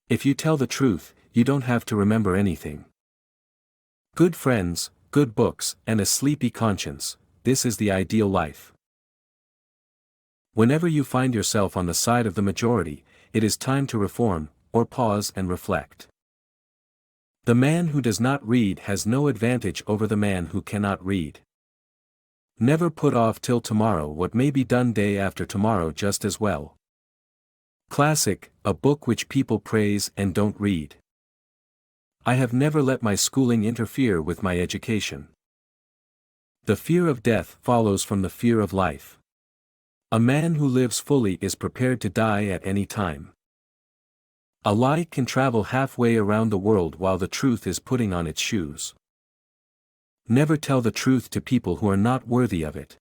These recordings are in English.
If you tell the truth, you don't have to remember anything. Good friends, good books, and a sleepy conscience, this is the ideal life. Whenever you find yourself on the side of the majority, it is time to reform, or pause and reflect. The man who does not read has no advantage over the man who cannot read. Never put off till tomorrow what may be done day after tomorrow just as well. Classic, a book which people praise and don't read. I have never let my schooling interfere with my education. The fear of death follows from the fear of life. A man who lives fully is prepared to die at any time. A lie can travel halfway around the world while the truth is putting on its shoes. Never tell the truth to people who are not worthy of it.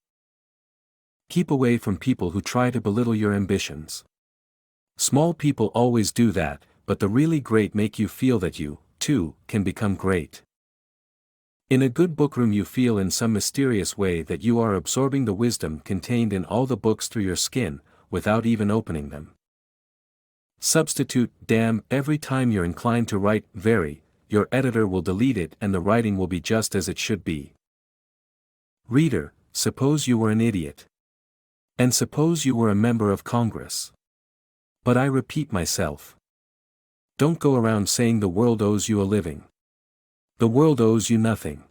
Keep away from people who try to belittle your ambitions. Small people always do that, but the really great make you feel that you, too, can become great. In a good bookroom you feel in some mysterious way that you are absorbing the wisdom contained in all the books through your skin, without even opening them. Substitute damn every time you're inclined to write very. Your editor will delete it and the writing will be just as it should be. Reader, suppose you were an idiot. And suppose you were a member of Congress. But I repeat myself. Don't go around saying the world owes you a living. The world owes you nothing.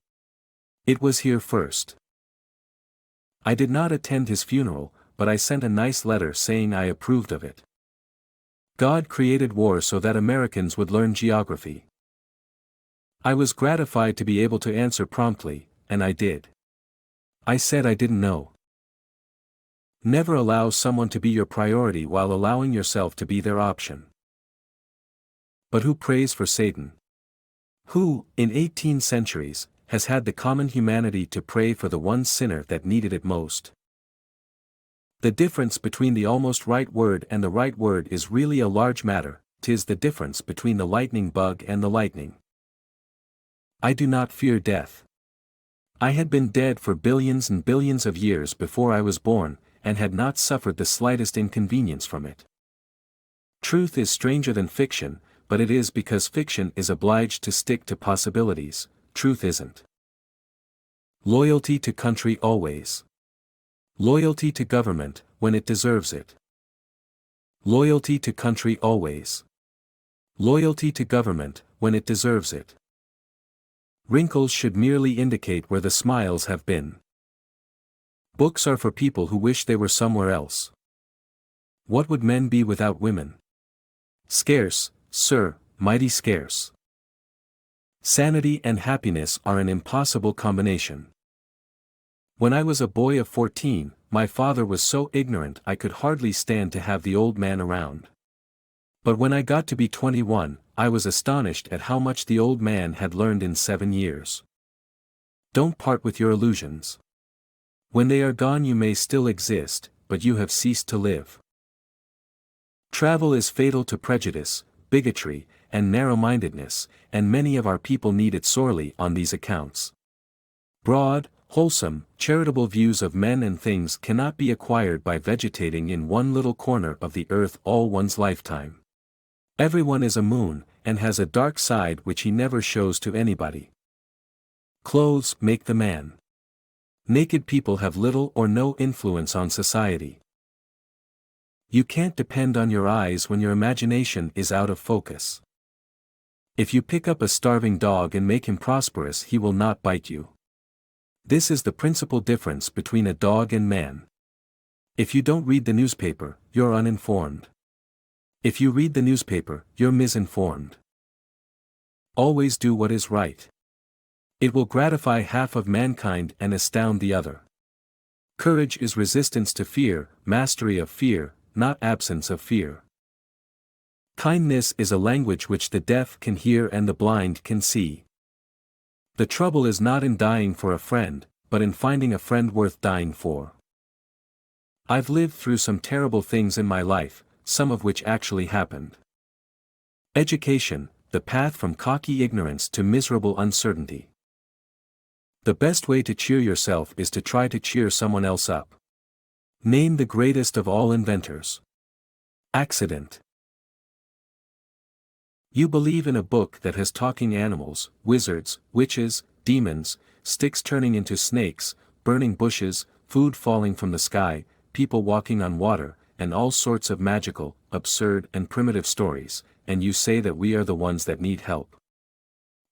It was here first. I did not attend his funeral, but I sent a nice letter saying I approved of it. God created war so that Americans would learn geography. I was gratified to be able to answer promptly, and I did. I said I didn't know. Never allow someone to be your priority while allowing yourself to be their option. But who prays for Satan? Who, in 18 centuries, has had the common humanity to pray for the one sinner that needed it most? The difference between the almost right word and the right word is really a large matter. 'Tis the difference between the lightning bug and the lightning. I do not fear death. I had been dead for billions and billions of years before I was born, and had not suffered the slightest inconvenience from it. Truth is stranger than fiction, but it is because fiction is obliged to stick to possibilities, truth isn't. Loyalty to country always. Loyalty to government, when it deserves it. Loyalty to country always. Loyalty to government, when it deserves it. Wrinkles should merely indicate where the smiles have been. Books are for people who wish they were somewhere else. What would men be without women? Scarce, sir, mighty scarce. Sanity and happiness are an impossible combination. When I was a boy of 14, my father was so ignorant I could hardly stand to have the old man around. But when I got to be 21, I was astonished at how much the old man had learned in 7 years. Don't part with your illusions. When they are gone you may still exist, but you have ceased to live. Travel is fatal to prejudice, bigotry, and narrow-mindedness, and many of our people need it sorely on these accounts. Broad, wholesome, charitable views of men and things cannot be acquired by vegetating in one little corner of the earth all one's lifetime. Everyone is a moon, and has a dark side which he never shows to anybody. Clothes make the man. Naked people have little or no influence on society. You can't depend on your eyes when your imagination is out of focus. If you pick up a starving dog and make him prosperous, he will not bite you. This is the principal difference between a dog and man. If you don't read the newspaper, you're uninformed. If you read the newspaper, you're misinformed. Always do what is right. It will gratify half of mankind and astound the other. Courage is resistance to fear, mastery of fear, not absence of fear. Kindness is a language which the deaf can hear and the blind can see. The trouble is not in dying for a friend, but in finding a friend worth dying for. I've lived through some terrible things in my life, some of which actually happened. Education, the path from cocky ignorance to miserable uncertainty. The best way to cheer yourself is to try to cheer someone else up. Name the greatest of all inventors. Accident. You believe in a book that has talking animals, wizards, witches, demons, sticks turning into snakes, burning bushes, food falling from the sky, people walking on water, and all sorts of magical, absurd and primitive stories, and you say that we are the ones that need help.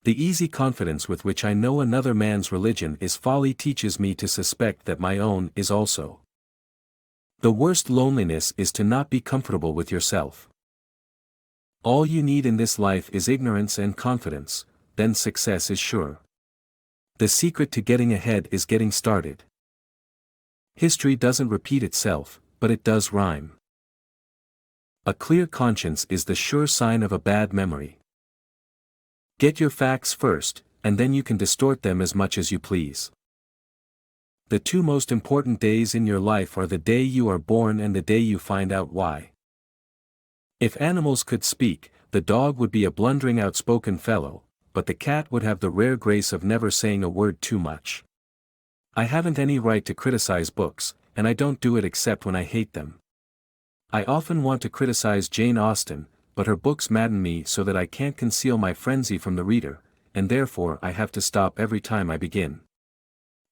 The easy confidence with which I know another man's religion is folly teaches me to suspect that my own is also. The worst loneliness is to not be comfortable with yourself. All you need in this life is ignorance and confidence, then success is sure. The secret to getting ahead is getting started. History doesn't repeat itself, but it does rhyme. A clear conscience is the sure sign of a bad memory. Get your facts first, and then you can distort them as much as you please. The two most important days in your life are the day you are born and the day you find out why. If animals could speak, the dog would be a blundering outspoken fellow, but the cat would have the rare grace of never saying a word too much. I haven't any right to criticize books, and I don't do it except when I hate them. I often want to criticize Jane Austen, but her books madden me so that I can't conceal my frenzy from the reader, and therefore I have to stop every time I begin.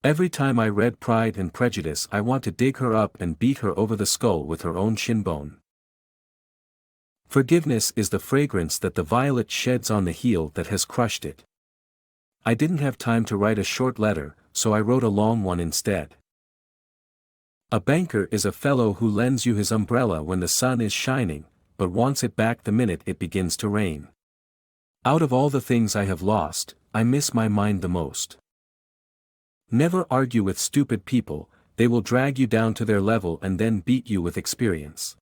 Every time I read Pride and Prejudice I want to dig her up and beat her over the skull with her own shin bone. Forgiveness is the fragrance that the violet sheds on the heel that has crushed it. I didn't have time to write a short letter, so I wrote a long one instead. A banker is a fellow who lends you his umbrella when the sun is shining, but wants it back the minute it begins to rain. Out of all the things I have lost, I miss my mind the most. Never argue with stupid people, they will drag you down to their level and then beat you with experience.